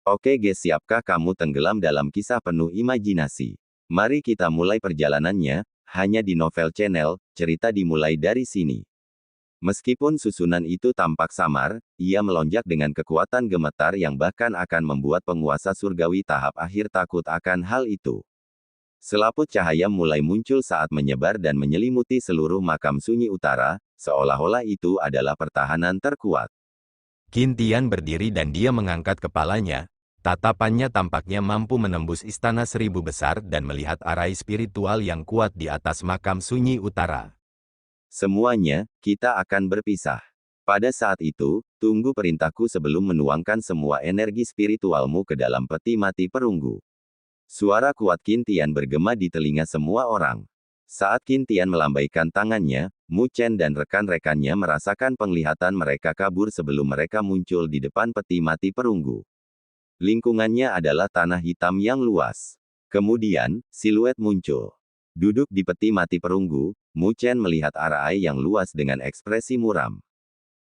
Oke guys, siapkah kamu tenggelam dalam kisah penuh imajinasi? Mari kita mulai perjalanannya, hanya di Novel Channel, cerita dimulai dari sini. Meskipun susunan itu tampak samar, ia melonjak dengan kekuatan gemetar yang bahkan akan membuat penguasa surgawi tahap akhir takut akan hal itu. Selaput cahaya mulai muncul saat menyebar dan menyelimuti seluruh makam sunyi utara, seolah-olah itu adalah pertahanan terkuat. Qin Tian berdiri dan dia mengangkat kepalanya. Tatapannya tampaknya mampu menembus istana seribu besar dan melihat arai spiritual yang kuat di atas makam sunyi utara. Semuanya, kita akan berpisah. Pada saat itu, tunggu perintahku sebelum menuangkan semua energi spiritualmu ke dalam peti mati perunggu. Suara kuat Qin Tian bergema di telinga semua orang. Saat Qin Tian melambaikan tangannya, Mu Chen dan rekan-rekannya merasakan penglihatan mereka kabur sebelum mereka muncul di depan peti mati perunggu. Lingkungannya adalah tanah hitam yang luas. Kemudian, siluet muncul. Duduk di peti mati perunggu, Mu Chen melihat arai yang luas dengan ekspresi muram.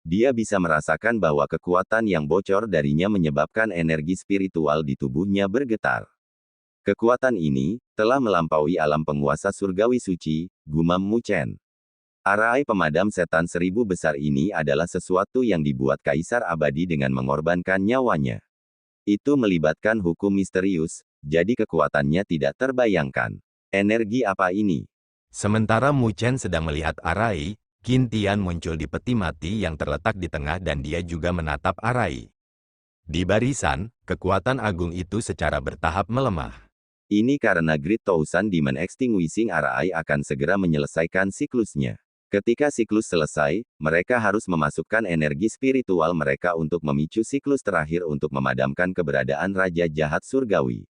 Dia bisa merasakan bahwa kekuatan yang bocor darinya menyebabkan energi spiritual di tubuhnya bergetar. Kekuatan ini telah melampaui alam penguasa surgawi suci, gumam Mu Chen. Arai pemadam setan seribu besar ini adalah sesuatu yang dibuat kaisar abadi dengan mengorbankan nyawanya. Itu melibatkan hukum misterius, jadi kekuatannya tidak terbayangkan. Energi apa ini? Sementara Mu Chen sedang melihat arai, Qin Tian muncul di peti mati yang terletak di tengah dan dia juga menatap arai. Di barisan, kekuatan agung itu secara bertahap melemah. Ini karena Great Thousand Demon Extinguishing Arai akan segera menyelesaikan siklusnya. Ketika siklus selesai, mereka harus memasukkan energi spiritual mereka untuk memicu siklus terakhir untuk memadamkan keberadaan Raja Jahat Surgawi.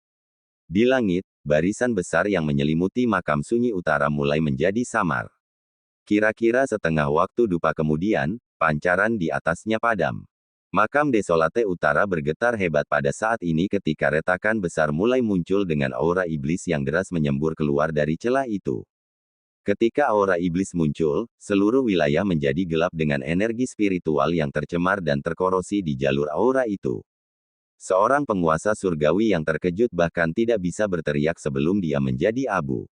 Di langit, barisan besar yang menyelimuti makam sunyi utara mulai menjadi samar. Kira-kira setengah waktu dupa kemudian, pancaran di atasnya padam. Makam Desolate Utara bergetar hebat pada saat ini ketika retakan besar mulai muncul dengan aura iblis yang deras menyembur keluar dari celah itu. Ketika aura iblis muncul, seluruh wilayah menjadi gelap dengan energi spiritual yang tercemar dan terkorosi di jalur aura itu. Seorang penguasa surgawi yang terkejut bahkan tidak bisa berteriak sebelum dia menjadi abu.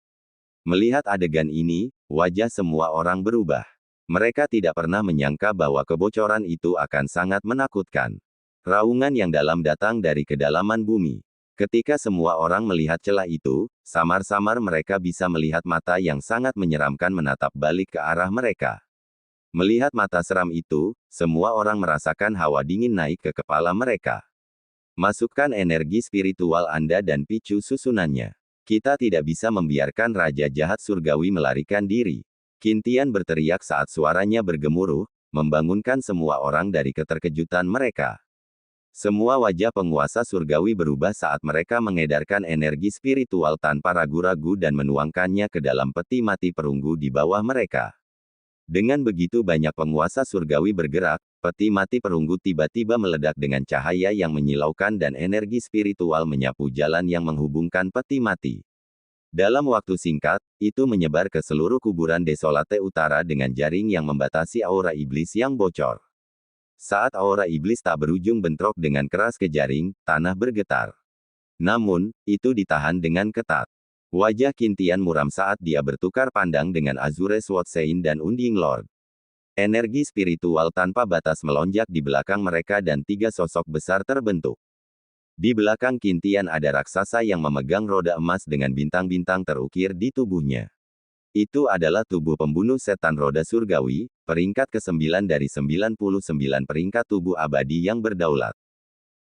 Melihat adegan ini, wajah semua orang berubah. Mereka tidak pernah menyangka bahwa kebocoran itu akan sangat menakutkan. Raungan yang dalam datang dari kedalaman bumi. Ketika semua orang melihat celah itu, samar-samar mereka bisa melihat mata yang sangat menyeramkan menatap balik ke arah mereka. Melihat mata seram itu, semua orang merasakan hawa dingin naik ke kepala mereka. Masukkan energi spiritual Anda dan picu susunannya. Kita tidak bisa membiarkan Raja Jahat Surgawi melarikan diri. Qin Tian berteriak saat suaranya bergemuruh, membangunkan semua orang dari keterkejutan mereka. Semua wajah penguasa surgawi berubah saat mereka mengedarkan energi spiritual tanpa ragu-ragu dan menuangkannya ke dalam peti mati perunggu di bawah mereka. Dengan begitu banyak penguasa surgawi bergerak, peti mati perunggu tiba-tiba meledak dengan cahaya yang menyilaukan dan energi spiritual menyapu jalan yang menghubungkan peti mati. Dalam waktu singkat, itu menyebar ke seluruh kuburan Desolate Utara dengan jaring yang membatasi aura iblis yang bocor. Saat aura iblis tak berujung bentrok dengan keras ke jaring, tanah bergetar. Namun, itu ditahan dengan ketat. Wajah Qin Tian muram saat dia bertukar pandang dengan Azure Sword Sein dan Unding Lord. Energi spiritual tanpa batas melonjak di belakang mereka dan tiga sosok besar terbentuk. Di belakang Qin Tian ada raksasa yang memegang roda emas dengan bintang-bintang terukir di tubuhnya. Itu adalah tubuh pembunuh setan roda surgawi, peringkat ke-9 dari 99 peringkat tubuh abadi yang berdaulat.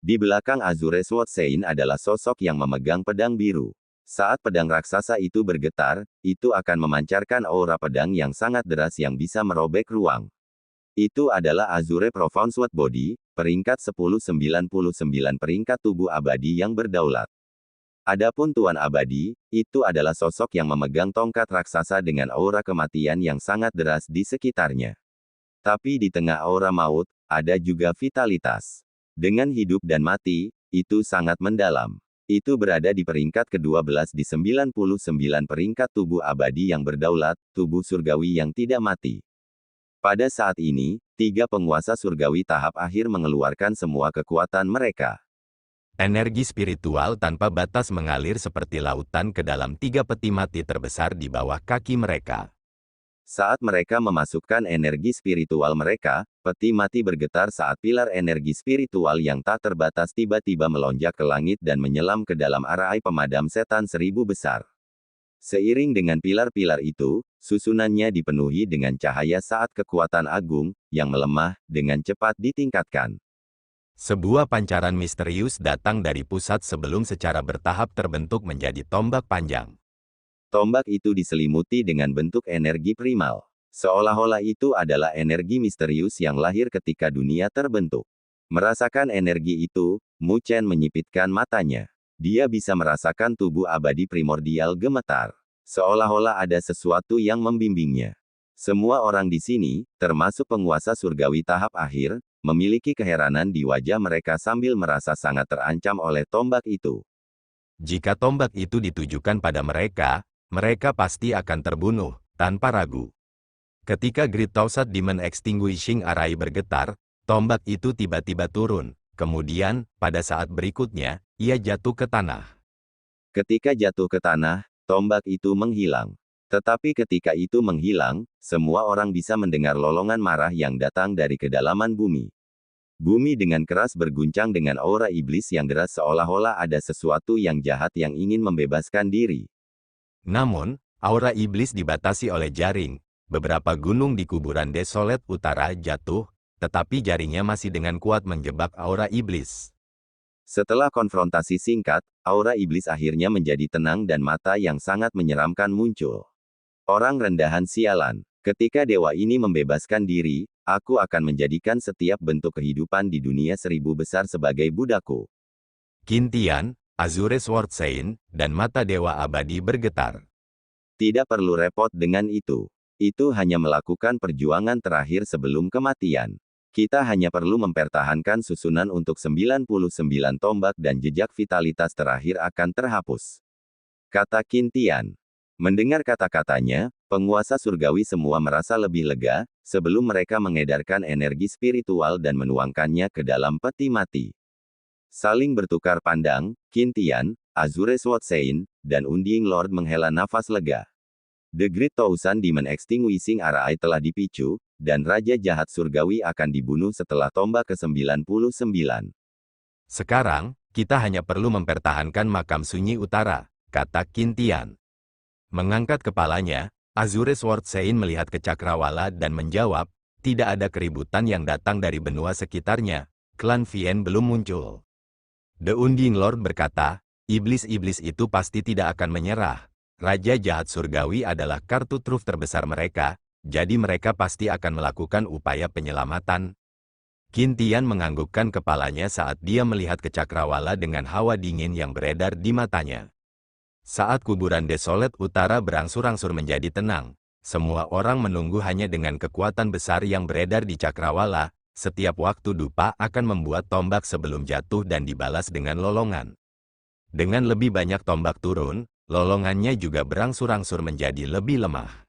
Di belakang Azure Sword Sein adalah sosok yang memegang pedang biru. Saat pedang raksasa itu bergetar, itu akan memancarkan aura pedang yang sangat deras yang bisa merobek ruang. Itu adalah Azure Profound Sword Body, peringkat 1099 peringkat tubuh abadi yang berdaulat. Adapun Tuan Abadi, itu adalah sosok yang memegang tongkat raksasa dengan aura kematian yang sangat deras di sekitarnya. Tapi di tengah aura maut, ada juga vitalitas. Dengan hidup dan mati, itu sangat mendalam. Itu berada di peringkat ke-12 di 99 peringkat tubuh abadi yang berdaulat, tubuh surgawi yang tidak mati. Pada saat ini, tiga penguasa surgawi tahap akhir mengeluarkan semua kekuatan mereka. Energi spiritual tanpa batas mengalir seperti lautan ke dalam 3 peti mati terbesar di bawah kaki mereka. Saat mereka memasukkan energi spiritual mereka, peti mati bergetar saat pilar energi spiritual yang tak terbatas tiba-tiba melonjak ke langit dan menyelam ke dalam arai pemadam setan 1000 besar. Seiring dengan pilar-pilar itu, susunannya dipenuhi dengan cahaya saat kekuatan agung, yang melemah, dengan cepat ditingkatkan. Sebuah pancaran misterius datang dari pusat sebelum secara bertahap terbentuk menjadi tombak panjang. Tombak itu diselimuti dengan bentuk energi primal. Seolah-olah itu adalah energi misterius yang lahir ketika dunia terbentuk. Merasakan energi itu, Mu Chen menyipitkan matanya. Dia bisa merasakan tubuh abadi primordial gemetar. Seolah-olah ada sesuatu yang membimbingnya. Semua orang di sini, termasuk penguasa surgawi tahap akhir, memiliki keheranan di wajah mereka sambil merasa sangat terancam oleh tombak itu. Jika tombak itu ditujukan pada mereka, mereka pasti akan terbunuh, tanpa ragu. Ketika Great Thousand Demon Extinguishing Array bergetar, tombak itu tiba-tiba turun. Kemudian, pada saat berikutnya, ia jatuh ke tanah. Ketika jatuh ke tanah, tombak itu menghilang. Tetapi ketika itu menghilang, semua orang bisa mendengar lolongan marah yang datang dari kedalaman bumi. Bumi dengan keras berguncang dengan aura iblis yang deras seolah-olah ada sesuatu yang jahat yang ingin membebaskan diri. Namun, aura iblis dibatasi oleh jaring. Beberapa gunung di kuburan Desolate Utara jatuh, tetapi jaringnya masih dengan kuat menjebak aura iblis. Setelah konfrontasi singkat, aura iblis akhirnya menjadi tenang dan mata yang sangat menyeramkan muncul. Orang rendahan sialan. Ketika dewa ini membebaskan diri, aku akan menjadikan setiap bentuk kehidupan di dunia 1000 besar sebagai budakku. Qin Tian, Azure Sword Saint, dan mata dewa abadi bergetar. Tidak perlu repot dengan itu. Itu hanya melakukan perjuangan terakhir sebelum kematian. Kita hanya perlu mempertahankan susunan untuk 99 tombak dan jejak vitalitas terakhir akan terhapus. Kata Qin Tian. Mendengar kata-katanya, penguasa surgawi semua merasa lebih lega, sebelum mereka mengedarkan energi spiritual dan menuangkannya ke dalam peti mati. Saling bertukar pandang, Qin Tian, Azure Sword Saint, dan Undying Lord menghela nafas lega. The Great Thousand Demon Extinguishing Array telah dipicu, dan Raja Jahat Surgawi akan dibunuh setelah tombak ke-99. Sekarang, kita hanya perlu mempertahankan makam sunyi utara, kata Qin Tian. Mengangkat kepalanya, Azure Sword Saint melihat ke cakrawala dan menjawab, tidak ada keributan yang datang dari benua sekitarnya, klan Vien belum muncul. The Undying Lord berkata, iblis-iblis itu pasti tidak akan menyerah. Raja Jahat Surgawi adalah kartu truf terbesar mereka, jadi mereka pasti akan melakukan upaya penyelamatan. Qin Tian menganggukkan kepalanya saat dia melihat ke cakrawala dengan hawa dingin yang beredar di matanya. Saat kuburan Desolate Utara berangsur-angsur menjadi tenang, semua orang menunggu hanya dengan kekuatan besar yang beredar di cakrawala. Setiap waktu dupa akan membuat tombak sebelum jatuh dan dibalas dengan lolongan. Dengan lebih banyak tombak turun, lolongannya juga berangsur-angsur menjadi lebih lemah.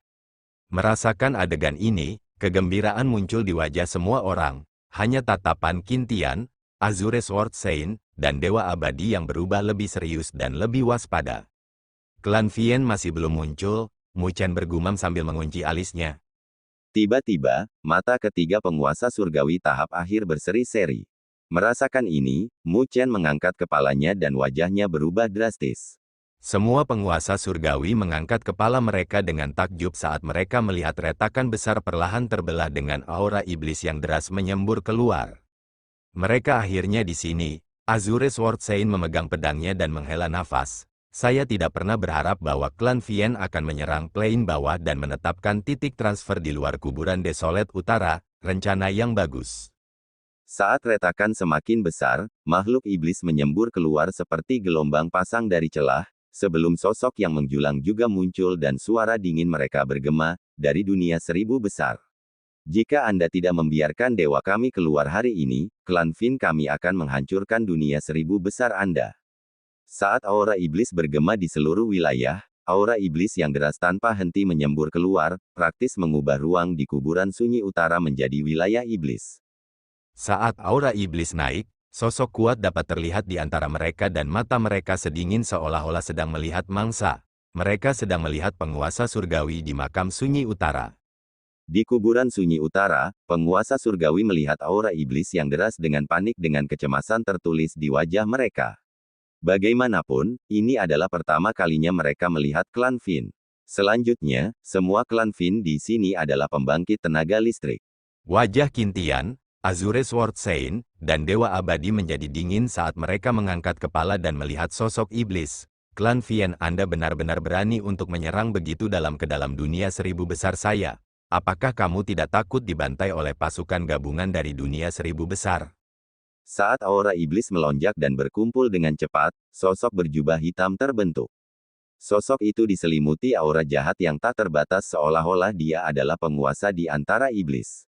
Merasakan adegan ini, kegembiraan muncul di wajah semua orang. Hanya tatapan Qin Tian, Azure Sword Saint, dan Dewa Abadi yang berubah lebih serius dan lebih waspada. Klan Vien masih belum muncul, Mu Chen bergumam sambil mengunci alisnya. Tiba-tiba, mata ketiga penguasa surgawi tahap akhir berseri-seri. Merasakan ini, Mu Chen mengangkat kepalanya dan wajahnya berubah drastis. Semua penguasa surgawi mengangkat kepala mereka dengan takjub saat mereka melihat retakan besar perlahan terbelah dengan aura iblis yang deras menyembur keluar. Mereka akhirnya di sini. Azure Sword Saint memegang pedangnya dan menghela nafas. Saya tidak pernah berharap bahwa klan Vien akan menyerang plain bawah dan menetapkan titik transfer di luar kuburan Desolate Utara, rencana yang bagus. Saat retakan semakin besar, makhluk iblis menyembur keluar seperti gelombang pasang dari celah, sebelum sosok yang menjulang juga muncul dan suara dingin mereka bergema, dari dunia 1000 besar. Jika Anda tidak membiarkan dewa kami keluar hari ini, klan Vien kami akan menghancurkan dunia 1000 besar Anda. Saat aura iblis bergema di seluruh wilayah, aura iblis yang deras tanpa henti menyembur keluar, praktis mengubah ruang di kuburan sunyi utara menjadi wilayah iblis. Saat aura iblis naik, Sosok kuat dapat terlihat di antara mereka dan mata mereka sedingin seolah-olah sedang melihat mangsa. Mereka sedang melihat penguasa surgawi di makam sunyi utara. Di kuburan sunyi utara, penguasa surgawi melihat aura iblis yang deras dengan panik dengan kecemasan tertulis di wajah mereka. Bagaimanapun, ini adalah pertama kalinya mereka melihat klan Fin. Selanjutnya, semua klan Fin di sini adalah pembangkit tenaga listrik. Wajah Qintian, Azure Sword Saint, dan Dewa Abadi menjadi dingin saat mereka mengangkat kepala dan melihat sosok iblis. Klan Vian, Anda benar-benar berani untuk menyerang begitu dalam ke dalam dunia seribu besar saya. Apakah kamu tidak takut dibantai oleh pasukan gabungan dari dunia seribu besar? Saat aura iblis melonjak dan berkumpul dengan cepat, sosok berjubah hitam terbentuk. Sosok itu diselimuti aura jahat yang tak terbatas seolah-olah dia adalah penguasa di antara iblis.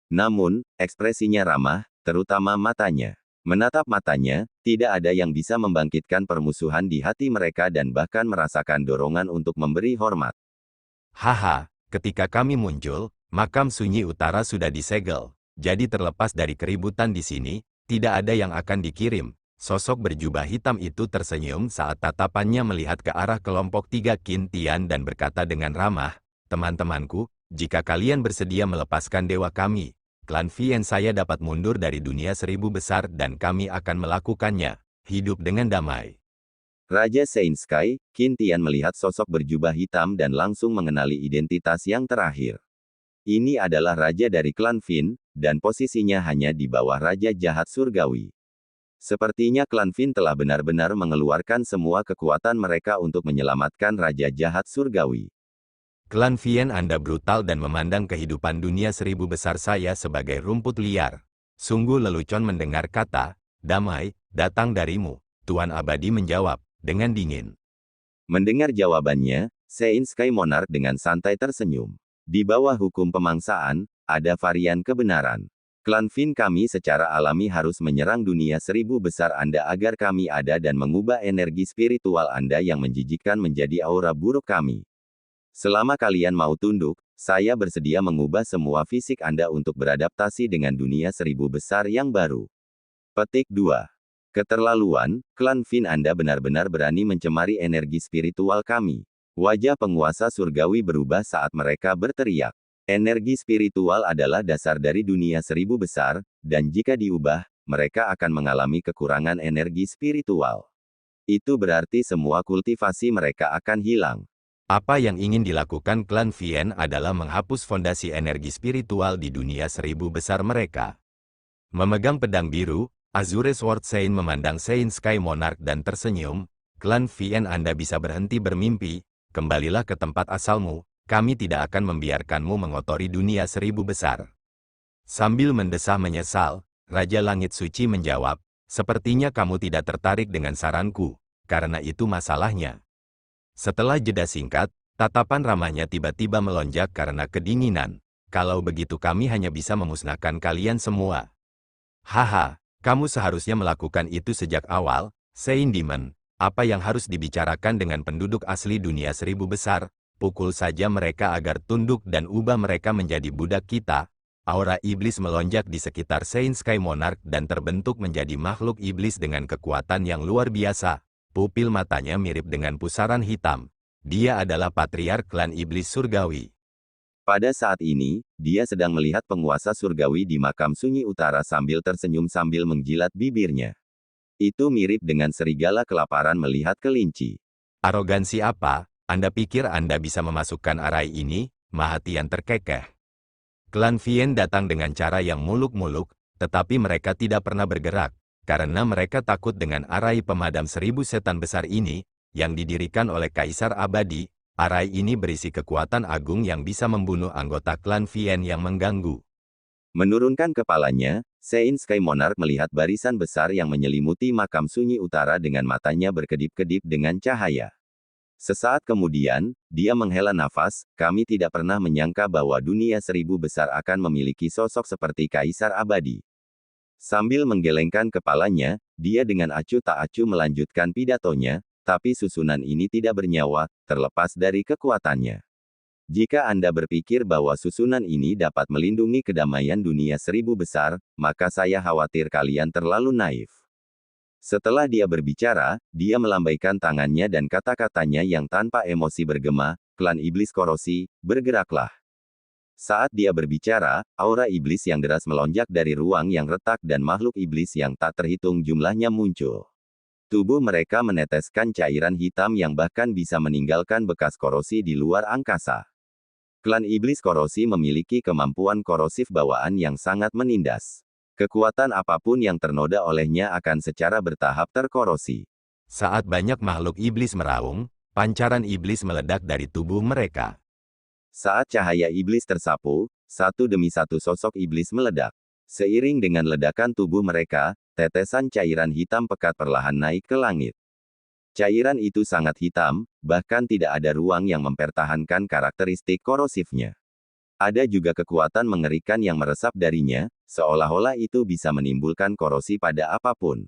Namun, ekspresinya ramah, terutama matanya. Menatap matanya, tidak ada yang bisa membangkitkan permusuhan di hati mereka dan bahkan merasakan dorongan untuk memberi hormat. Haha, ketika kami muncul, makam sunyi utara sudah disegel. Jadi terlepas dari keributan di sini, tidak ada yang akan dikirim. Sosok berjubah hitam itu tersenyum saat tatapannya melihat ke arah kelompok 3 Qintian dan berkata dengan ramah, "Teman-temanku, jika kalian bersedia melepaskan dewa kami, klan Vian saya dapat mundur dari dunia seribu besar dan kami akan melakukannya. Hidup dengan damai." Raja Saint Sky, Qintian melihat sosok berjubah hitam dan langsung mengenali identitas yang terakhir. Ini adalah raja dari klan Fin, dan posisinya hanya di bawah raja jahat surgawi. Sepertinya klan Fin telah benar-benar mengeluarkan semua kekuatan mereka untuk menyelamatkan raja jahat surgawi. Klan Vian Anda brutal dan memandang kehidupan dunia seribu besar saya sebagai rumput liar. Sungguh lelucon mendengar kata, damai, datang darimu. Tuan Abadi menjawab, dengan dingin. Mendengar jawabannya, Saint Sky Monarch dengan santai tersenyum. Di bawah hukum pemangsaan, ada varian kebenaran. Klan Fin kami secara alami harus menyerang dunia seribu besar Anda agar kami ada dan mengubah energi spiritual Anda yang menjijikkan menjadi aura buruk kami. Selama kalian mau tunduk, saya bersedia mengubah semua fisik Anda untuk beradaptasi dengan dunia seribu besar yang baru. Petik 2. Keterlaluan, klan Fin Anda benar-benar berani mencemari energi spiritual kami. Wajah penguasa surgawi berubah saat mereka berteriak. Energi spiritual adalah dasar dari dunia seribu besar, dan jika diubah, mereka akan mengalami kekurangan energi spiritual. Itu berarti semua kultivasi mereka akan hilang. Apa yang ingin dilakukan klan Vian adalah menghapus fondasi energi spiritual di dunia seribu besar mereka. Memegang pedang biru, Azure Sword Saint memandang Saint Sky Monarch dan tersenyum, klan Vian Anda bisa berhenti bermimpi, kembalilah ke tempat asalmu, kami tidak akan membiarkanmu mengotori dunia seribu besar. Sambil mendesah menyesal, Raja Langit Suci menjawab, sepertinya kamu tidak tertarik dengan saranku, karena itu masalahnya. Setelah jeda singkat, tatapan ramahnya tiba-tiba melonjak karena kedinginan. Kalau begitu kami hanya bisa memusnahkan kalian semua. Haha, kamu seharusnya melakukan itu sejak awal, Saint Demon. Apa yang harus dibicarakan dengan penduduk asli dunia seribu besar? Pukul saja mereka agar tunduk dan ubah mereka menjadi budak kita. Aura iblis melonjak di sekitar Saint Sky Monarch dan terbentuk menjadi makhluk iblis dengan kekuatan yang luar biasa. Pupil matanya mirip dengan pusaran hitam. Dia adalah patriark klan iblis surgawi. Pada saat ini, dia sedang melihat penguasa surgawi di makam sunyi utara sambil tersenyum sambil menjilat bibirnya. Itu mirip dengan serigala kelaparan melihat kelinci. Arogansi apa? Anda pikir Anda bisa memasukkan arai ini? Mahatian terkekeh. Klan Vian datang dengan cara yang muluk-muluk, tetapi mereka tidak pernah bergerak. Karena mereka takut dengan arai pemadam 1000 setan besar ini, yang didirikan oleh Kaisar Abadi. Arai ini berisi kekuatan agung yang bisa membunuh anggota klan Vian yang mengganggu. Menurunkan kepalanya, Saint Sky Monarch melihat barisan besar yang menyelimuti makam sunyi utara dengan matanya berkedip-kedip dengan cahaya. Sesaat kemudian, dia menghela nafas, kami tidak pernah menyangka bahwa dunia 1000 besar akan memiliki sosok seperti Kaisar Abadi. Sambil menggelengkan kepalanya, dia dengan acuh tak acuh melanjutkan pidatonya, tapi susunan ini tidak bernyawa, terlepas dari kekuatannya. Jika Anda berpikir bahwa susunan ini dapat melindungi kedamaian dunia 1000 besar, maka saya khawatir kalian terlalu naif. Setelah dia berbicara, dia melambaikan tangannya dan kata-katanya yang tanpa emosi bergema, "Klan Iblis Korosi, bergeraklah." Saat dia berbicara, aura iblis yang deras melonjak dari ruang yang retak dan makhluk iblis yang tak terhitung jumlahnya muncul. Tubuh mereka meneteskan cairan hitam yang bahkan bisa meninggalkan bekas korosi di luar angkasa. Klan Iblis Korosi memiliki kemampuan korosif bawaan yang sangat menindas. Kekuatan apapun yang ternoda olehnya akan secara bertahap terkorosi. Saat banyak makhluk iblis meraung, pancaran iblis meledak dari tubuh mereka. Saat cahaya iblis tersapu, satu demi satu sosok iblis meledak. Seiring dengan ledakan tubuh mereka, tetesan cairan hitam pekat perlahan naik ke langit. Cairan itu sangat hitam, bahkan tidak ada ruang yang mempertahankan karakteristik korosifnya. Ada juga kekuatan mengerikan yang meresap darinya, seolah-olah itu bisa menimbulkan korosi pada apapun.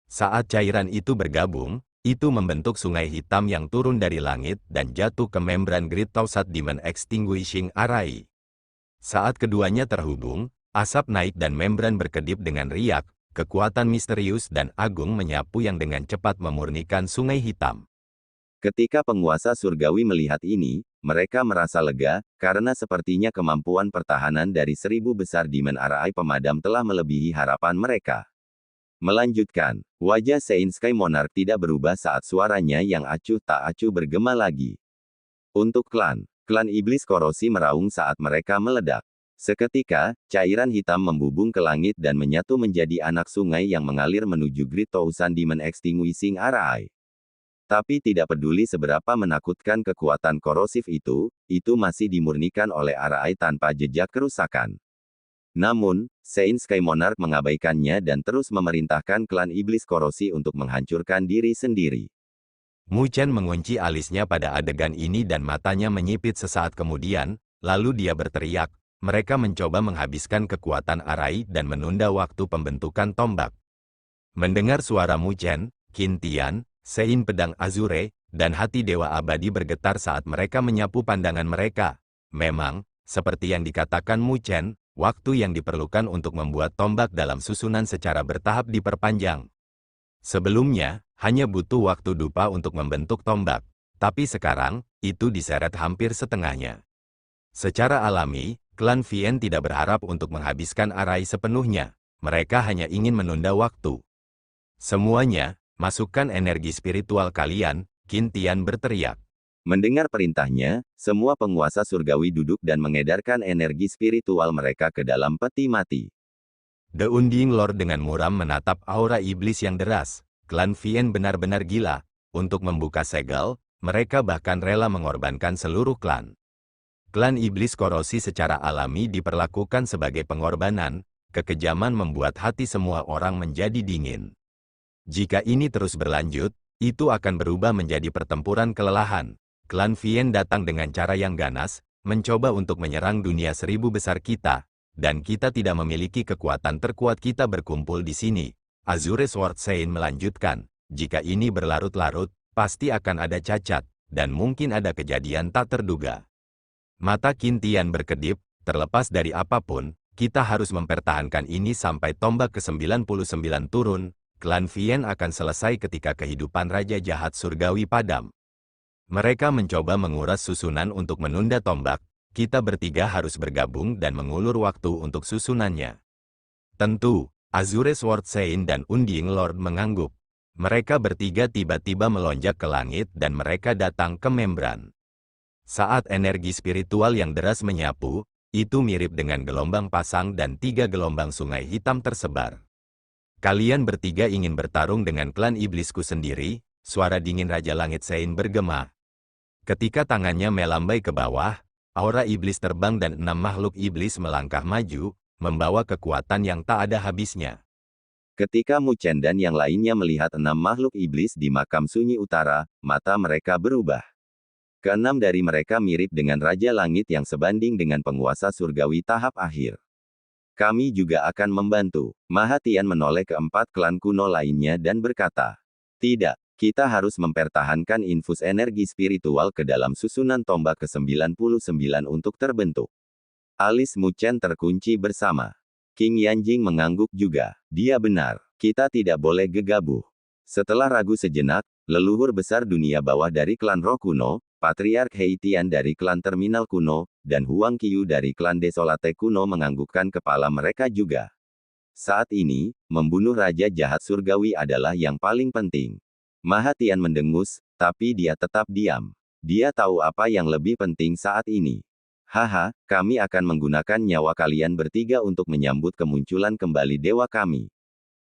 Saat cairan itu bergabung, itu membentuk sungai hitam yang turun dari langit dan jatuh ke membran Great Tausat Demon Extinguishing Array. Saat keduanya terhubung, asap naik dan membran berkedip dengan riak, kekuatan misterius dan agung menyapu yang dengan cepat memurnikan sungai hitam. Ketika penguasa surgawi melihat ini, mereka merasa lega, karena sepertinya kemampuan pertahanan dari 1000 besar Demon Array pemadam telah melebihi harapan mereka. Melanjutkan, wajah Saint Sky Monarch tidak berubah saat suaranya yang acuh tak acuh bergema lagi. Untuk klan Iblis Korosi meraung saat mereka meledak. Seketika, cairan hitam membubung ke langit dan menyatu menjadi anak sungai yang mengalir menuju Great Tausat Demon Extinguishing Array. Tapi tidak peduli seberapa menakutkan kekuatan korosif itu masih dimurnikan oleh Array tanpa jejak kerusakan. Namun, Saint Sky Monarch mengabaikannya dan terus memerintahkan klan Iblis Korosi untuk menghancurkan diri sendiri. Mu Chen mengunci alisnya pada adegan ini dan matanya menyipit sesaat kemudian, lalu dia berteriak, mereka mencoba menghabiskan kekuatan Array dan menunda waktu pembentukan tombak. Mendengar suara Mu Chen, Qin Tian, Sein Pedang Azure, dan hati Dewa Abadi bergetar saat mereka menyapu pandangan mereka. Memang, seperti yang dikatakan Mu Chen, waktu yang diperlukan untuk membuat tombak dalam susunan secara bertahap diperpanjang. Sebelumnya, hanya butuh waktu dupa untuk membentuk tombak, tapi sekarang, itu diseret hampir setengahnya. Secara alami, klan Vien tidak berharap untuk menghabiskan Array sepenuhnya, mereka hanya ingin menunda waktu. Semuanya, masukkan energi spiritual kalian, Qin Tian berteriak. Mendengar perintahnya, semua penguasa surgawi duduk dan mengedarkan energi spiritual mereka ke dalam peti mati. The Undying Lord dengan muram menatap aura iblis yang deras. Klan Vien benar-benar gila. Untuk membuka segel, mereka bahkan rela mengorbankan seluruh klan. Klan Iblis Korosi secara alami diperlakukan sebagai pengorbanan, kekejaman membuat hati semua orang menjadi dingin. Jika ini terus berlanjut, itu akan berubah menjadi pertempuran kelelahan. Klan Vien datang dengan cara yang ganas, mencoba untuk menyerang dunia 1000 besar kita, dan kita tidak memiliki kekuatan terkuat kita berkumpul di sini. Azure Sword Saint melanjutkan, jika ini berlarut-larut, pasti akan ada cacat, dan mungkin ada kejadian tak terduga. Mata Qin Tian berkedip, terlepas dari apapun, kita harus mempertahankan ini sampai tombak ke-99 turun, klan Vien akan selesai ketika kehidupan Raja Jahat Surgawi padam. Mereka mencoba menguras susunan untuk menunda tombak, kita bertiga harus bergabung dan mengulur waktu untuk susunannya. Tentu, Azure Sword Saint dan Undying Lord mengangguk. Mereka bertiga tiba-tiba melonjak ke langit dan mereka datang ke membran. Saat energi spiritual yang deras menyapu, itu mirip dengan gelombang pasang dan 3 gelombang sungai hitam tersebar. Kalian bertiga ingin bertarung dengan klan iblisku sendiri, suara dingin Raja Langit Saint bergema. Ketika tangannya melambai ke bawah, aura iblis terbang dan 6 makhluk iblis melangkah maju, membawa kekuatan yang tak ada habisnya. Ketika Mu Chen dan yang lainnya melihat 6 makhluk iblis di makam sunyi utara, mata mereka berubah. Keenam dari mereka mirip dengan Raja Langit yang sebanding dengan penguasa surgawi tahap akhir. Kami juga akan membantu. Mahatian menoleh ke 4 klan kuno lainnya dan berkata, tidak, Kita harus mempertahankan infus energi spiritual ke dalam susunan tombak ke-99 untuk terbentuk. Alis Mu Chen terkunci bersama. King Yanjing mengangguk juga. Dia benar. Kita tidak boleh gegabah. Setelah ragu sejenak, leluhur besar dunia bawah dari klan roh kuno, Patriark Heitian dari klan terminal kuno, dan Huang Qiu dari klan Desolate kuno menganggukkan kepala mereka juga. Saat ini, membunuh Raja Jahat Surgawi adalah yang paling penting. Mahatian mendengus, tapi dia tetap diam. Dia tahu apa yang lebih penting saat ini. Haha, kami akan menggunakan nyawa kalian bertiga untuk menyambut kemunculan kembali dewa kami.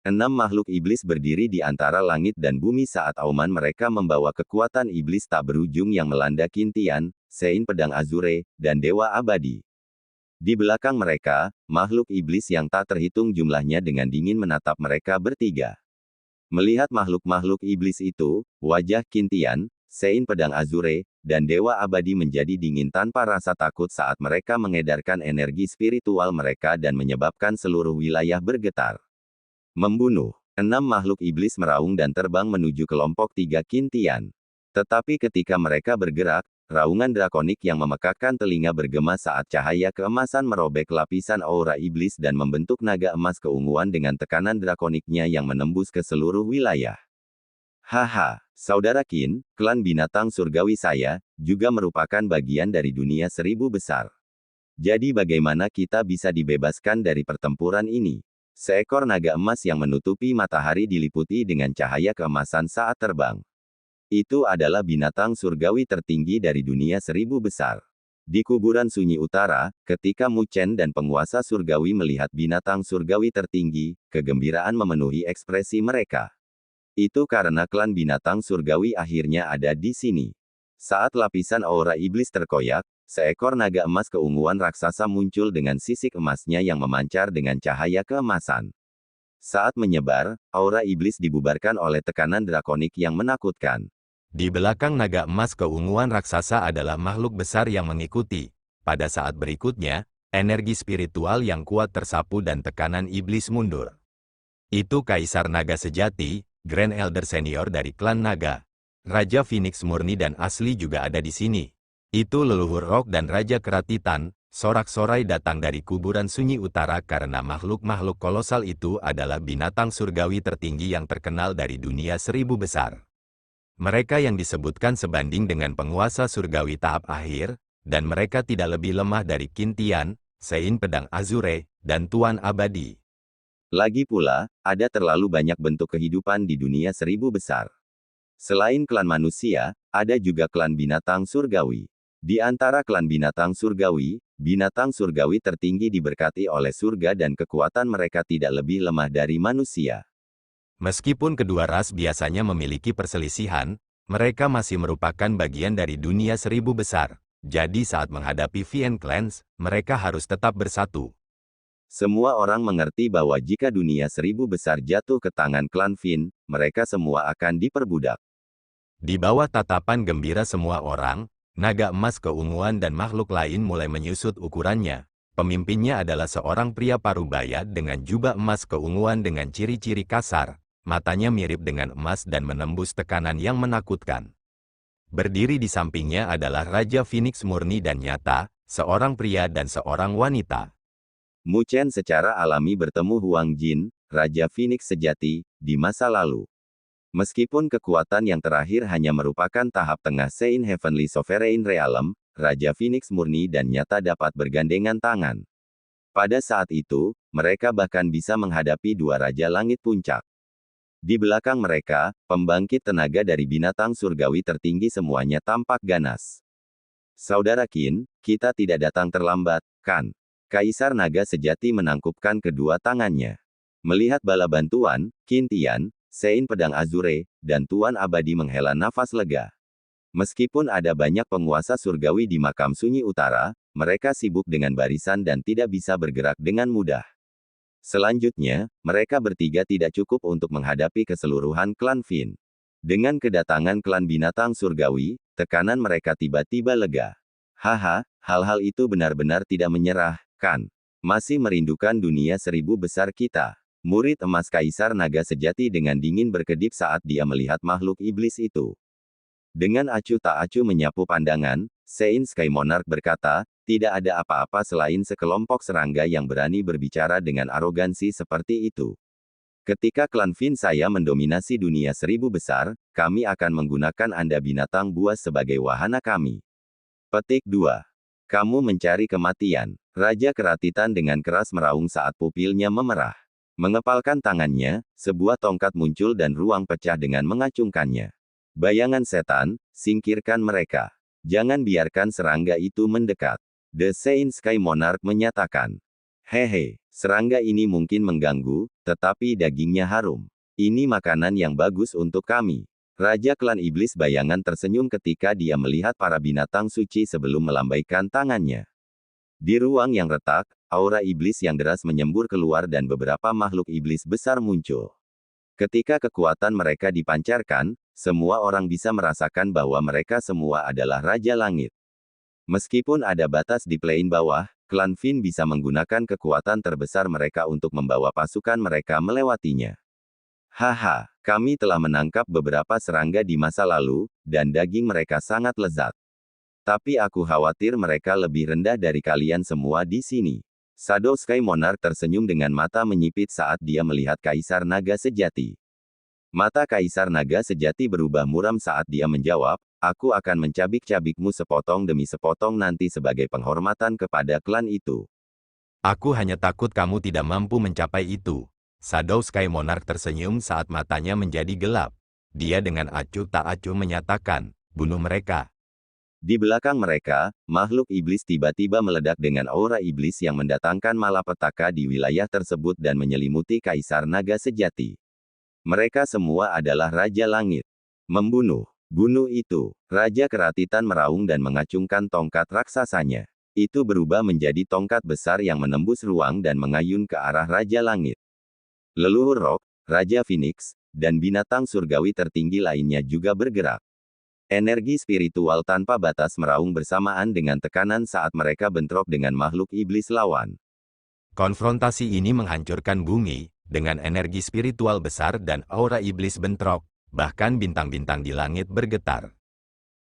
6 makhluk iblis berdiri di antara langit dan bumi saat auman mereka membawa kekuatan iblis tak berujung yang melanda Qintian, Sein Pedang Azure, dan Dewa Abadi. Di belakang mereka, makhluk iblis yang tak terhitung jumlahnya dengan dingin menatap mereka bertiga. Melihat makhluk-makhluk iblis itu, wajah Qintian, Sein Pedang Azure, dan Dewa Abadi menjadi dingin tanpa rasa takut saat mereka mengedarkan energi spiritual mereka dan menyebabkan seluruh wilayah bergetar. Membunuh. 6 makhluk iblis meraung dan terbang menuju kelompok 3 Qintian. Tetapi ketika mereka bergerak, raungan drakonik yang memekakkan telinga bergema saat cahaya keemasan merobek lapisan aura iblis dan membentuk naga emas keunguan dengan tekanan drakoniknya yang menembus ke seluruh wilayah. Haha, Saudara Qin, klan binatang surgawi saya, juga merupakan bagian dari dunia 1000 besar. Jadi bagaimana kita bisa dibebaskan dari pertempuran ini? Seekor naga emas yang menutupi matahari diliputi dengan cahaya keemasan saat terbang. Itu adalah binatang surgawi tertinggi dari dunia 1000 besar. Di kuburan sunyi utara, ketika Mu Chen dan penguasa surgawi melihat binatang surgawi tertinggi, kegembiraan memenuhi ekspresi mereka. Itu karena klan binatang surgawi akhirnya ada di sini. Saat lapisan aura iblis terkoyak, seekor naga emas keunguan raksasa muncul dengan sisik emasnya yang memancar dengan cahaya keemasan. Saat menyebar, aura iblis dibubarkan oleh tekanan drakonik yang menakutkan. Di belakang naga emas keunguan raksasa adalah makhluk besar yang mengikuti. Pada saat berikutnya, energi spiritual yang kuat tersapu dan tekanan iblis mundur. Itu Kaisar Naga Sejati, Grand Elder Senior dari klan Naga. Raja Phoenix murni dan asli juga ada di sini. Itu leluhur Rock dan Raja Keratitan, sorak-sorai datang dari kuburan sunyi utara karena makhluk-makhluk kolosal itu adalah binatang surgawi tertinggi yang terkenal dari dunia 1000 besar. Mereka yang disebutkan sebanding dengan penguasa surgawi tahap akhir, dan mereka tidak lebih lemah dari Qintian, Sein Pedang Azure, dan Tuan Abadi. Lagi pula, ada terlalu banyak bentuk kehidupan di dunia 1000 besar. Selain klan manusia, ada juga klan binatang surgawi. Di antara klan binatang surgawi tertinggi diberkati oleh surga dan kekuatan mereka tidak lebih lemah dari manusia. Meskipun kedua ras biasanya memiliki perselisihan, mereka masih merupakan bagian dari dunia 1000 besar. Jadi saat menghadapi Vian Clans, mereka harus tetap bersatu. Semua orang mengerti bahwa jika dunia 1000 besar jatuh ke tangan klan Fin, mereka semua akan diperbudak. Di bawah tatapan gembira semua orang, naga emas keunguan dan makhluk lain mulai menyusut ukurannya. Pemimpinnya adalah seorang pria parubaya dengan jubah emas keunguan dengan ciri-ciri kasar. Matanya mirip dengan emas dan menembus tekanan yang menakutkan. Berdiri di sampingnya adalah Raja Phoenix murni dan nyata, seorang pria dan seorang wanita. Mu Chen secara alami bertemu Huang Jin, Raja Phoenix sejati, di masa lalu. Meskipun kekuatan yang terakhir hanya merupakan tahap tengah Sein Heavenly Sovereign Realm, Raja Phoenix murni dan nyata dapat bergandengan tangan. Pada saat itu, mereka bahkan bisa menghadapi dua Raja Langit Puncak. Di belakang mereka, pembangkit tenaga dari binatang surgawi tertinggi semuanya tampak ganas. Saudara Qin, kita tidak datang terlambat, kan? Kaisar Naga Sejati menangkupkan kedua tangannya. Melihat bala bantuan, Qintian, Sein Pedang Azure, dan Tuan Abadi menghela nafas lega. Meskipun ada banyak penguasa surgawi di makam sunyi utara, mereka sibuk dengan barisan dan tidak bisa bergerak dengan mudah. Selanjutnya, mereka bertiga tidak cukup untuk menghadapi keseluruhan klan Fin. Dengan kedatangan klan binatang surgawi, tekanan mereka tiba-tiba lega. Haha, hal-hal itu benar-benar tidak menyerah, kan? Masih merindukan dunia 1000 besar kita. Murid emas Kaisar Naga Sejati dengan dingin berkedip saat dia melihat makhluk iblis itu. Dengan acuh tak acuh menyapu pandangan, Sein Sky Monarch berkata, tidak ada apa-apa selain sekelompok serangga yang berani berbicara dengan arogansi seperti itu. Ketika klan Fin saya mendominasi dunia 1000 besar, kami akan menggunakan Anda binatang buas sebagai wahana kami. Petik 2. Kamu mencari kematian. Raja Keratitan dengan keras meraung saat pupilnya memerah. Mengepalkan tangannya, sebuah tongkat muncul dan ruang pecah dengan mengacungkannya. Bayangan setan, singkirkan mereka. Jangan biarkan serangga itu mendekat. The Sein Sky Monarch menyatakan. Hehe, serangga ini mungkin mengganggu, tetapi dagingnya harum. Ini makanan yang bagus untuk kami. Raja klan iblis bayangan tersenyum ketika dia melihat para binatang suci sebelum melambaikan tangannya. Di ruang yang retak, aura iblis yang deras menyembur keluar dan beberapa makhluk iblis besar muncul. Ketika kekuatan mereka dipancarkan, semua orang bisa merasakan bahwa mereka semua adalah Raja Langit. Meskipun ada batas di plane bawah, klan Fin bisa menggunakan kekuatan terbesar mereka untuk membawa pasukan mereka melewatinya. Haha, kami telah menangkap beberapa serangga di masa lalu, dan daging mereka sangat lezat. Tapi aku khawatir mereka lebih rendah dari kalian semua di sini. Shadow Sky Monarch tersenyum dengan mata menyipit saat dia melihat Kaisar Naga Sejati. Mata Kaisar Naga Sejati berubah muram saat dia menjawab, aku akan mencabik-cabikmu sepotong demi sepotong nanti sebagai penghormatan kepada klan itu. Aku hanya takut kamu tidak mampu mencapai itu. Shadow Sky Monarch tersenyum saat matanya menjadi gelap. Dia dengan acuh tak acuh menyatakan, bunuh mereka. Di belakang mereka, makhluk iblis tiba-tiba meledak dengan aura iblis yang mendatangkan malapetaka di wilayah tersebut dan menyelimuti Kaisar Naga Sejati. Mereka semua adalah Raja Langit. Membunuh. Bunuh itu. Raja Keratitan meraung dan mengacungkan tongkat raksasanya. Itu berubah menjadi tongkat besar yang menembus ruang dan mengayun ke arah Raja Langit. Leluhur Rock, Raja Phoenix, dan binatang surgawi tertinggi lainnya juga bergerak. Energi spiritual tanpa batas meraung bersamaan dengan tekanan saat mereka bentrok dengan makhluk iblis lawan. Konfrontasi ini menghancurkan bumi, dengan energi spiritual besar dan aura iblis bentrok, bahkan bintang-bintang di langit bergetar.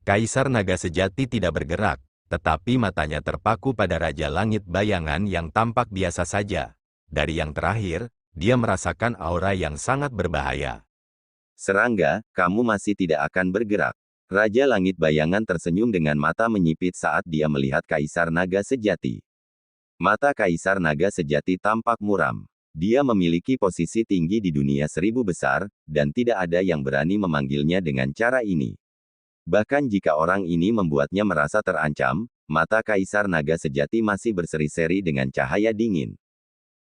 Kaisar Naga Sejati tidak bergerak, tetapi matanya terpaku pada Raja Langit bayangan yang tampak biasa saja. Dari yang terakhir, dia merasakan aura yang sangat berbahaya. Serangga, kamu masih tidak akan bergerak. Raja Langit bayangan tersenyum dengan mata menyipit saat dia melihat Kaisar Naga Sejati. Mata Kaisar Naga Sejati tampak muram. Dia memiliki posisi tinggi di dunia 1000 besar, dan tidak ada yang berani memanggilnya dengan cara ini. Bahkan jika orang ini membuatnya merasa terancam, mata Kaisar Naga Sejati masih berseri-seri dengan cahaya dingin.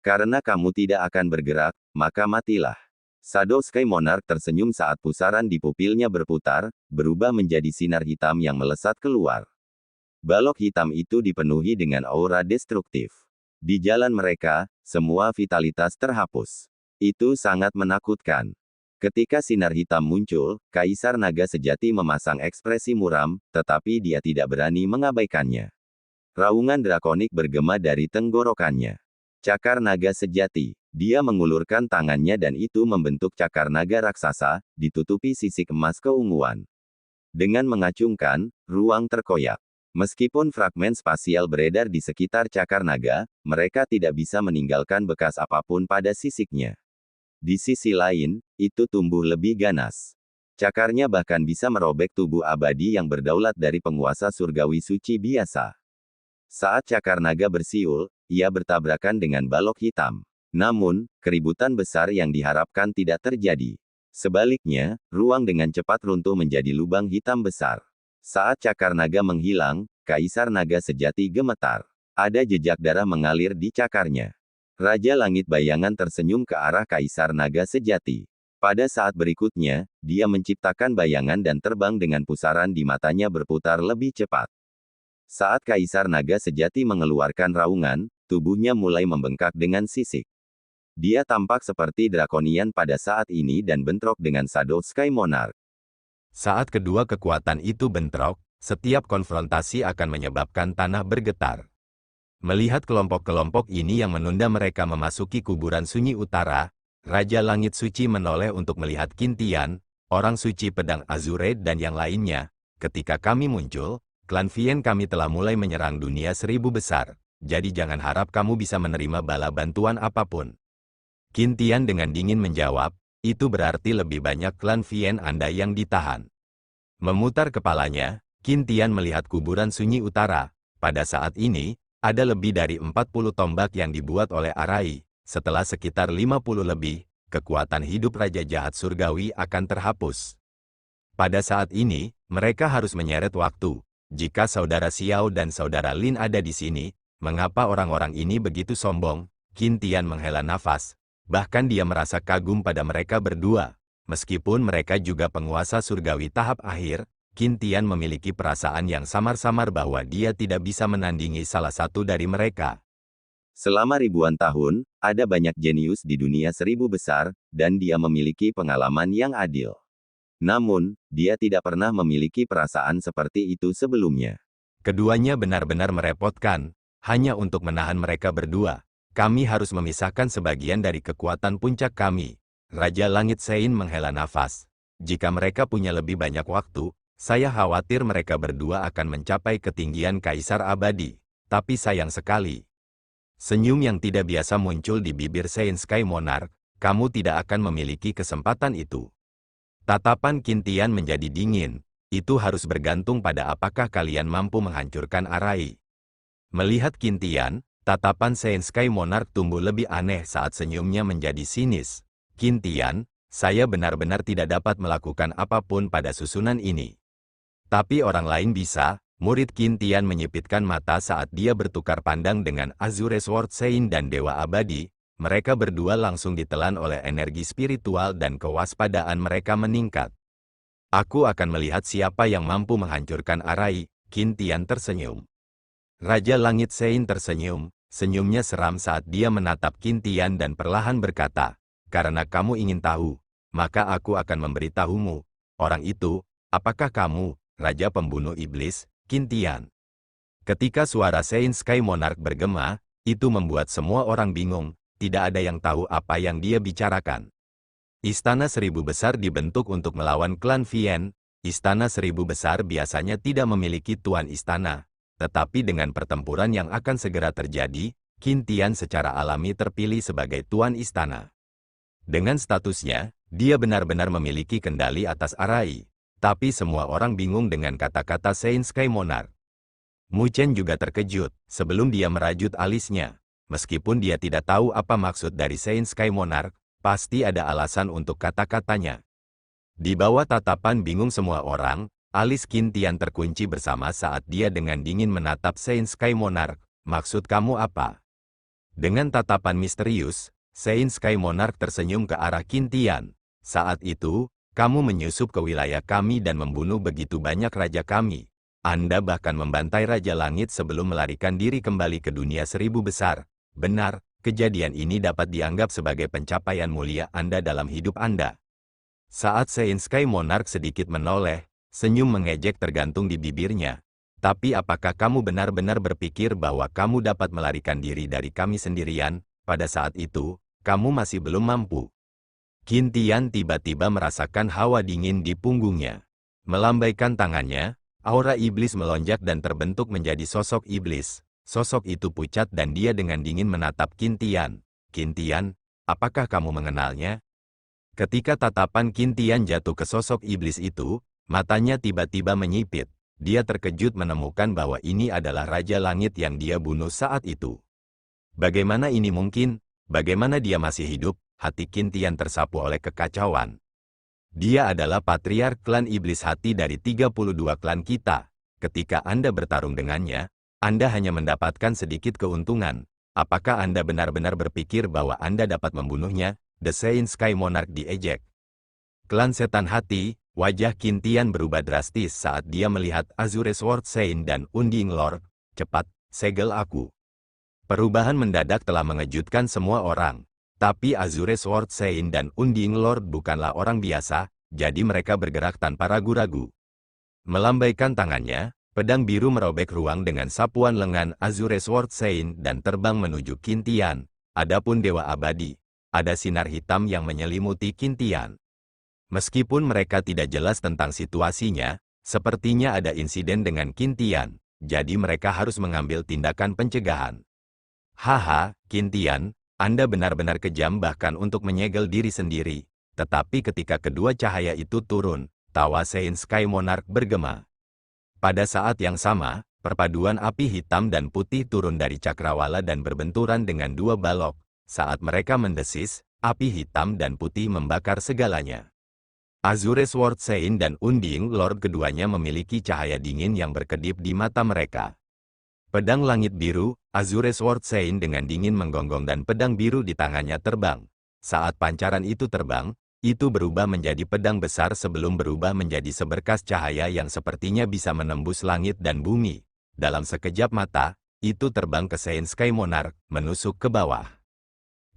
Karena kamu tidak akan bergerak, maka matilah. Shadow Sky Monarch tersenyum saat pusaran di pupilnya berputar, berubah menjadi sinar hitam yang melesat keluar. Balok hitam itu dipenuhi dengan aura destruktif. Di jalan mereka, semua vitalitas terhapus. Itu sangat menakutkan. Ketika sinar hitam muncul, Kaisar Naga Sejati memasang ekspresi muram, tetapi dia tidak berani mengabaikannya. Raungan drakonik bergema dari tenggorokannya. Cakar Naga Sejati. Dia mengulurkan tangannya dan itu membentuk cakar naga raksasa, ditutupi sisik emas keunguan. Dengan mengacungkan, ruang terkoyak. Meskipun fragmen spasial beredar di sekitar cakar naga, mereka tidak bisa meninggalkan bekas apapun pada sisiknya. Di sisi lain, itu tumbuh lebih ganas. Cakarnya bahkan bisa merobek tubuh abadi yang berdaulat dari penguasa surgawi suci biasa. Saat cakar naga bersiul, ia bertabrakan dengan balok hitam. Namun, keributan besar yang diharapkan tidak terjadi. Sebaliknya, ruang dengan cepat runtuh menjadi lubang hitam besar. Saat cakar naga menghilang, Kaisar Naga Sejati gemetar. Ada jejak darah mengalir di cakarnya. Raja Langit bayangan tersenyum ke arah Kaisar Naga Sejati. Pada saat berikutnya, dia menciptakan bayangan dan terbang dengan pusaran di matanya berputar lebih cepat. Saat Kaisar Naga Sejati mengeluarkan raungan, tubuhnya mulai membengkak dengan sisik. Dia tampak seperti drakonian pada saat ini dan bentrok dengan Shadow Sky Monarch. Saat kedua kekuatan itu bentrok, setiap konfrontasi akan menyebabkan tanah bergetar. Melihat kelompok-kelompok ini yang menunda mereka memasuki kuburan sunyi utara, Raja Langit Suci menoleh untuk melihat Qintian, orang suci pedang Azure dan yang lainnya. Ketika kami muncul, klan Vien kami telah mulai menyerang dunia 1000 besar, jadi jangan harap kamu bisa menerima bala bantuan apapun. Qintian dengan dingin menjawab, itu berarti lebih banyak klan Vien Anda yang ditahan. Memutar kepalanya, Qintian melihat kuburan sunyi utara. Pada saat ini, ada lebih dari 40 tombak yang dibuat oleh Arai. Setelah sekitar 50 lebih, kekuatan hidup Raja Jahat Surgawi akan terhapus. Pada saat ini, mereka harus menyeret waktu. Jika saudara Xiao dan saudara Lin ada di sini, mengapa orang-orang ini begitu sombong? Qintian menghela nafas. Bahkan dia merasa kagum pada mereka berdua. Meskipun mereka juga penguasa surgawi tahap akhir, Qintian memiliki perasaan yang samar-samar bahwa dia tidak bisa menandingi salah satu dari mereka. Selama ribuan tahun, ada banyak jenius di dunia 1000 besar, dan dia memiliki pengalaman yang adil. Namun, dia tidak pernah memiliki perasaan seperti itu sebelumnya. Keduanya benar-benar merepotkan. Hanya untuk menahan mereka berdua, kami harus memisahkan sebagian dari kekuatan puncak kami. Raja Langit Sein menghela nafas. Jika mereka punya lebih banyak waktu, saya khawatir mereka berdua akan mencapai ketinggian Kaisar Abadi. Tapi sayang sekali. Senyum yang tidak biasa muncul di bibir Sein Sky Monarch, kamu tidak akan memiliki kesempatan itu. Tatapan Qintian menjadi dingin. Itu harus bergantung pada apakah kalian mampu menghancurkan Arai. Melihat Qintian, tatapan Sein Sky Monarch tumbuh lebih aneh saat senyumnya menjadi sinis. Qintian, saya benar-benar tidak dapat melakukan apapun pada susunan ini. Tapi orang lain bisa. Murid Qintian menyipitkan mata saat dia bertukar pandang dengan Azure Sword Sein dan Dewa Abadi. Mereka berdua langsung ditelan oleh energi spiritual dan kewaspadaan mereka meningkat. Aku akan melihat siapa yang mampu menghancurkan Arai. Qintian tersenyum. Raja Langit Sein tersenyum. Senyumnya seram saat dia menatap Qintian dan perlahan berkata, karena kamu ingin tahu, maka aku akan memberitahumu. Orang itu, apakah kamu, Raja Pembunuh Iblis, Qintian? Ketika suara Sein Sky Monarch bergema, itu membuat semua orang bingung, tidak ada yang tahu apa yang dia bicarakan. Istana 1000 besar dibentuk untuk melawan klan Vien. Istana 1000 besar biasanya tidak memiliki tuan istana, tetapi dengan pertempuran yang akan segera terjadi, Qintian secara alami terpilih sebagai tuan istana. Dengan statusnya, dia benar-benar memiliki kendali atas Arai. Tapi semua orang bingung dengan kata-kata Sein Sky Monarch. Mu Chen juga terkejut sebelum dia merajut alisnya. Meskipun dia tidak tahu apa maksud dari Sein Sky Monarch, pasti ada alasan untuk kata-katanya. Di bawah tatapan bingung semua orang, alis Qintian terkunci bersama saat dia dengan dingin menatap Sein Sky Monarch. Maksud kamu apa? Dengan tatapan misterius, Sein Sky Monarch tersenyum ke arah Qintian. Saat itu, kamu menyusup ke wilayah kami dan membunuh begitu banyak raja kami. Anda bahkan membantai Raja Langit sebelum melarikan diri kembali ke dunia 1000 besar. Benar, kejadian ini dapat dianggap sebagai pencapaian mulia Anda dalam hidup Anda. Saat Sein Sky Monarch sedikit menoleh, senyum mengejek tergantung di bibirnya. Tapi apakah kamu benar-benar berpikir bahwa kamu dapat melarikan diri dari kami sendirian? Pada saat itu, kamu masih belum mampu. Qintian tiba-tiba merasakan hawa dingin di punggungnya. Melambaikan tangannya, aura iblis melonjak dan terbentuk menjadi sosok iblis. Sosok itu pucat dan dia dengan dingin menatap Qintian. Qintian, apakah kamu mengenalnya? Ketika tatapan Qintian jatuh ke sosok iblis itu, matanya tiba-tiba menyipit. Dia terkejut menemukan bahwa ini adalah Raja Langit yang dia bunuh saat itu. Bagaimana ini mungkin? Bagaimana dia masih hidup? Hati Qintian tersapu oleh kekacauan. Dia adalah patriark klan iblis hati dari 32 klan kita. Ketika Anda bertarung dengannya, Anda hanya mendapatkan sedikit keuntungan. Apakah Anda benar-benar berpikir bahwa Anda dapat membunuhnya? The Sein Sky Monarch diejek. Klan setan hati, wajah Qintian berubah drastis saat dia melihat Azure Sword Sein dan Unding Lord. Cepat, segel aku. Perubahan mendadak telah mengejutkan semua orang. Tapi Azure Sword Sein dan Unding Lord bukanlah orang biasa, jadi mereka bergerak tanpa ragu-ragu. Melambaikan tangannya, Pedang biru merobek ruang dengan sapuan lengan Azure Sword Sein dan terbang menuju Qintian. Adapun Dewa Abadi, ada sinar hitam yang menyelimuti Qintian. Meskipun mereka tidak jelas tentang situasinya, sepertinya ada insiden dengan Qintian, jadi mereka harus mengambil tindakan pencegahan. Haha, Qintian, Anda benar-benar kejam bahkan untuk menyegel diri sendiri. Tetapi ketika kedua cahaya itu turun, tawa Sein Sky Monarch bergema. Pada saat yang sama, perpaduan api hitam dan putih turun dari cakrawala dan berbenturan dengan dua balok. Saat mereka mendesis, api hitam dan putih membakar segalanya. Azure Sword Sein dan Unding Lord keduanya memiliki cahaya dingin yang berkedip di mata mereka. Pedang langit biru, Azure Sword Sein dengan dingin menggonggong dan pedang biru di tangannya terbang. Saat pancaran itu terbang, itu berubah menjadi pedang besar sebelum berubah menjadi seberkas cahaya yang sepertinya bisa menembus langit dan bumi. Dalam sekejap mata, itu terbang ke Sein Sky Monarch, menusuk ke bawah.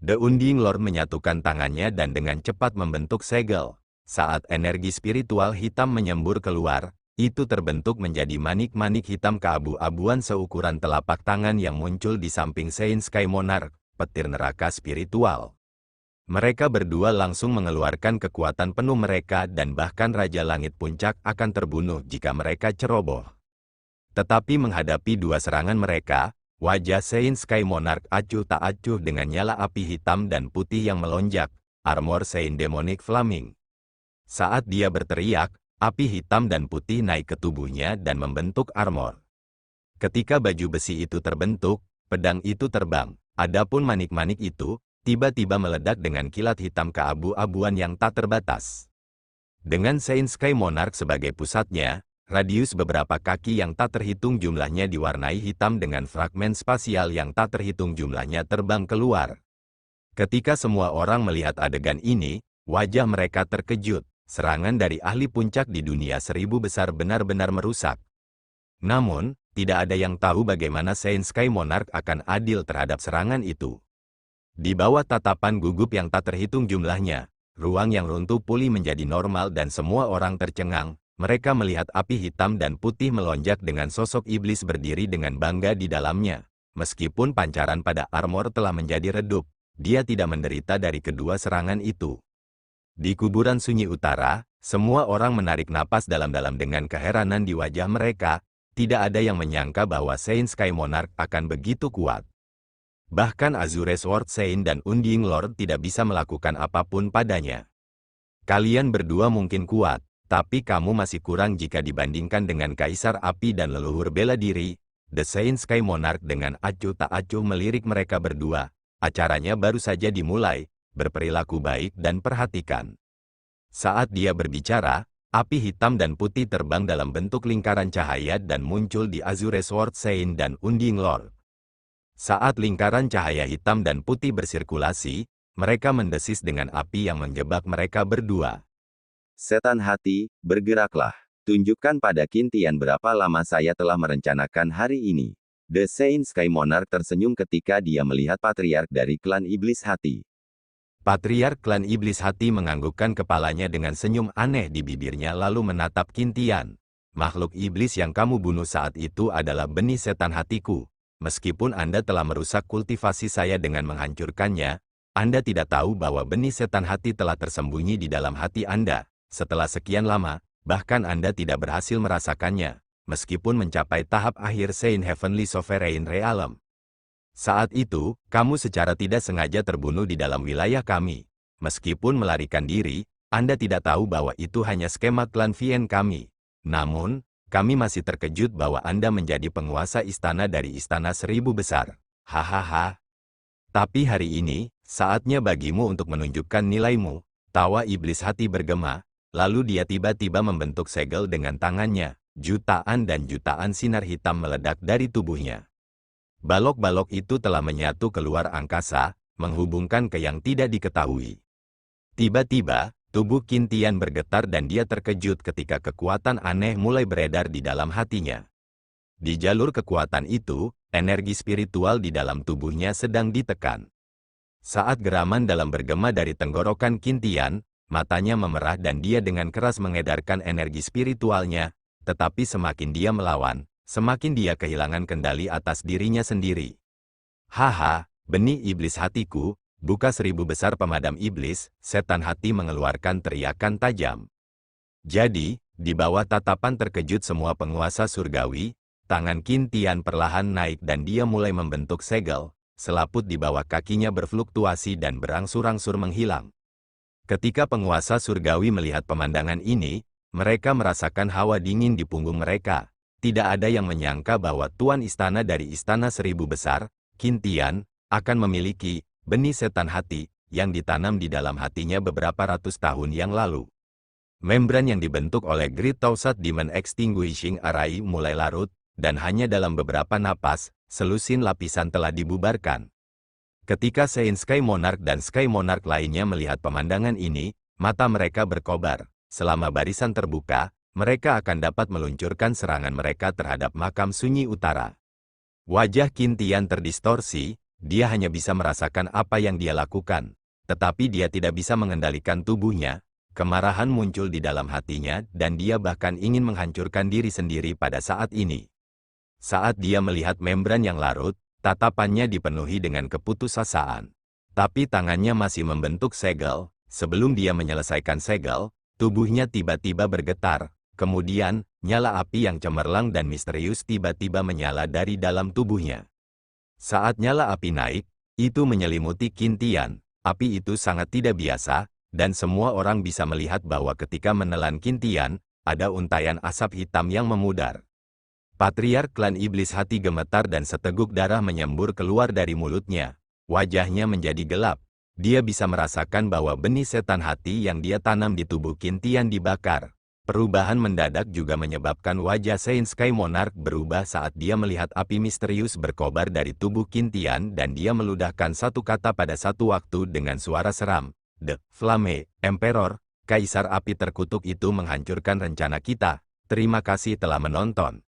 The Unding Lord menyatukan tangannya dan dengan cepat membentuk segel. Saat energi spiritual hitam menyembur keluar, itu terbentuk menjadi manik-manik hitam keabu-abuan seukuran telapak tangan yang muncul di samping Sein Sky Monarch, petir neraka spiritual. Mereka berdua langsung mengeluarkan kekuatan penuh mereka dan bahkan Raja Langit Puncak akan terbunuh jika mereka ceroboh. Tetapi menghadapi dua serangan mereka, wajah Sein Sky Monarch acuh tak acuh dengan nyala api hitam dan putih yang melonjak, armor Sein Demonic Flaming. Saat dia berteriak, api hitam dan putih naik ke tubuhnya dan membentuk armor. Ketika baju besi itu terbentuk, pedang itu terbang. Adapun manik-manik itu, tiba-tiba meledak dengan kilat hitam keabu-abuan yang tak terbatas. Dengan Sein Sky Monarch sebagai pusatnya, radius beberapa kaki yang tak terhitung jumlahnya diwarnai hitam dengan fragmen spasial yang tak terhitung jumlahnya terbang keluar. Ketika semua orang melihat adegan ini, wajah mereka terkejut. Serangan dari ahli puncak di dunia seribu besar benar-benar merusak. Namun, tidak ada yang tahu bagaimana Sein Sky Monarch akan adil terhadap serangan itu. Di bawah tatapan gugup yang tak terhitung jumlahnya, ruang yang runtuh pulih menjadi normal dan semua orang tercengang. Mereka melihat api hitam dan putih melonjak dengan sosok iblis berdiri dengan bangga di dalamnya. Meskipun pancaran pada armor telah menjadi redup, dia tidak menderita dari kedua serangan itu. Di kuburan sunyi utara, semua orang menarik napas dalam-dalam dengan keheranan di wajah mereka. Tidak ada yang menyangka bahwa Sein Sky Monarch akan begitu kuat. Bahkan Azure Sword Sein dan Unding Lord tidak bisa melakukan apapun padanya. Kalian berdua mungkin kuat, tapi kamu masih kurang jika dibandingkan dengan Kaisar Api dan leluhur bela diri. The Sein Sky Monarch dengan acuh tak acuh melirik mereka berdua. Acaranya baru saja dimulai. Berperilaku baik dan perhatikan. Saat dia berbicara, api hitam dan putih terbang dalam bentuk lingkaran cahaya dan muncul di Azure Sword Sein dan Unding Lord. Saat lingkaran cahaya hitam dan putih bersirkulasi, mereka mendesis dengan api yang menjebak mereka berdua. Setan hati, bergeraklah. Tunjukkan pada Qintian berapa lama saya telah merencanakan hari ini. The Sein Sky Monarch tersenyum ketika dia melihat patriark dari klan Iblis Hati. Patriark klan Iblis Hati menganggukkan kepalanya dengan senyum aneh di bibirnya lalu menatap Qintian. Makhluk iblis yang kamu bunuh saat itu adalah benih setan hatiku. Meskipun Anda telah merusak kultivasi saya dengan menghancurkannya, Anda tidak tahu bahwa benih setan hati telah tersembunyi di dalam hati Anda. Setelah sekian lama, bahkan Anda tidak berhasil merasakannya, meskipun mencapai tahap akhir Sein Heavenly Sovereign Realm. Saat itu, kamu secara tidak sengaja terbunuh di dalam wilayah kami. Meskipun melarikan diri, Anda tidak tahu bahwa itu hanya skema klan Vien kami. Namun, kami masih terkejut bahwa Anda menjadi penguasa istana dari Istana Seribu Besar. Hahaha. Tapi hari ini, saatnya bagimu untuk menunjukkan nilaimu. Tawa Iblis Hati bergema, lalu dia tiba-tiba membentuk segel dengan tangannya. Jutaan dan jutaan sinar hitam meledak dari tubuhnya. Balok-balok itu telah menyatu keluar angkasa, menghubungkan ke yang tidak diketahui. Tiba-tiba, tubuh Qintian bergetar dan dia terkejut ketika kekuatan aneh mulai beredar di dalam hatinya. Di jalur kekuatan itu, energi spiritual di dalam tubuhnya sedang ditekan. Saat geraman dalam bergema dari tenggorokan Qintian, matanya memerah dan dia dengan keras mengedarkan energi spiritualnya, tetapi semakin dia melawan, semakin dia kehilangan kendali atas dirinya sendiri. Haha, benih iblis hatiku, buka 1000 besar pemadam iblis, setan hati mengeluarkan teriakan tajam. Jadi, di bawah tatapan terkejut semua penguasa surgawi, tangan Qin Tian perlahan naik dan dia mulai membentuk segel, selaput di bawah kakinya berfluktuasi dan berangsur-angsur menghilang. Ketika penguasa surgawi melihat pemandangan ini, mereka merasakan hawa dingin di punggung mereka. Tidak ada yang menyangka bahwa tuan istana dari Istana 1000 Besar, Qin Tian, akan memiliki benih setan hati yang ditanam di dalam hatinya beberapa ratus tahun yang lalu. Membran yang dibentuk oleh Great Thousand Demon Extinguishing Array mulai larut, dan hanya dalam beberapa napas, selusin lapisan telah dibubarkan. Ketika Saint Sky Monarch dan Sky Monarch lainnya melihat pemandangan ini, mata mereka berkobar. Selama barisan terbuka, mereka akan dapat meluncurkan serangan mereka terhadap makam sunyi utara. Wajah Qin Tian terdistorsi, dia hanya bisa merasakan apa yang dia lakukan. Tetapi dia tidak bisa mengendalikan tubuhnya. Kemarahan muncul di dalam hatinya dan dia bahkan ingin menghancurkan diri sendiri pada saat ini. Saat dia melihat membran yang larut, tatapannya dipenuhi dengan keputusasaan. Tapi tangannya masih membentuk segel. Sebelum dia menyelesaikan segel, tubuhnya tiba-tiba bergetar. Kemudian, nyala api yang cemerlang dan misterius tiba-tiba menyala dari dalam tubuhnya. Saat nyala api naik, itu menyelimuti Qin Tian. Api itu sangat tidak biasa, dan semua orang bisa melihat bahwa ketika menelan Qin Tian, ada untaian asap hitam yang memudar. Patriark klan iblis hati gemetar dan seteguk darah menyembur keluar dari mulutnya. Wajahnya menjadi gelap. Dia bisa merasakan bahwa benih setan hati yang dia tanam di tubuh Qin Tian dibakar. Perubahan mendadak juga menyebabkan wajah Saint Sky Monarch berubah saat dia melihat api misterius berkobar dari tubuh Qin Tian dan dia meludahkan satu kata pada satu waktu dengan suara seram. The Flame Emperor, Kaisar api terkutuk itu menghancurkan rencana kita. Terima kasih telah menonton.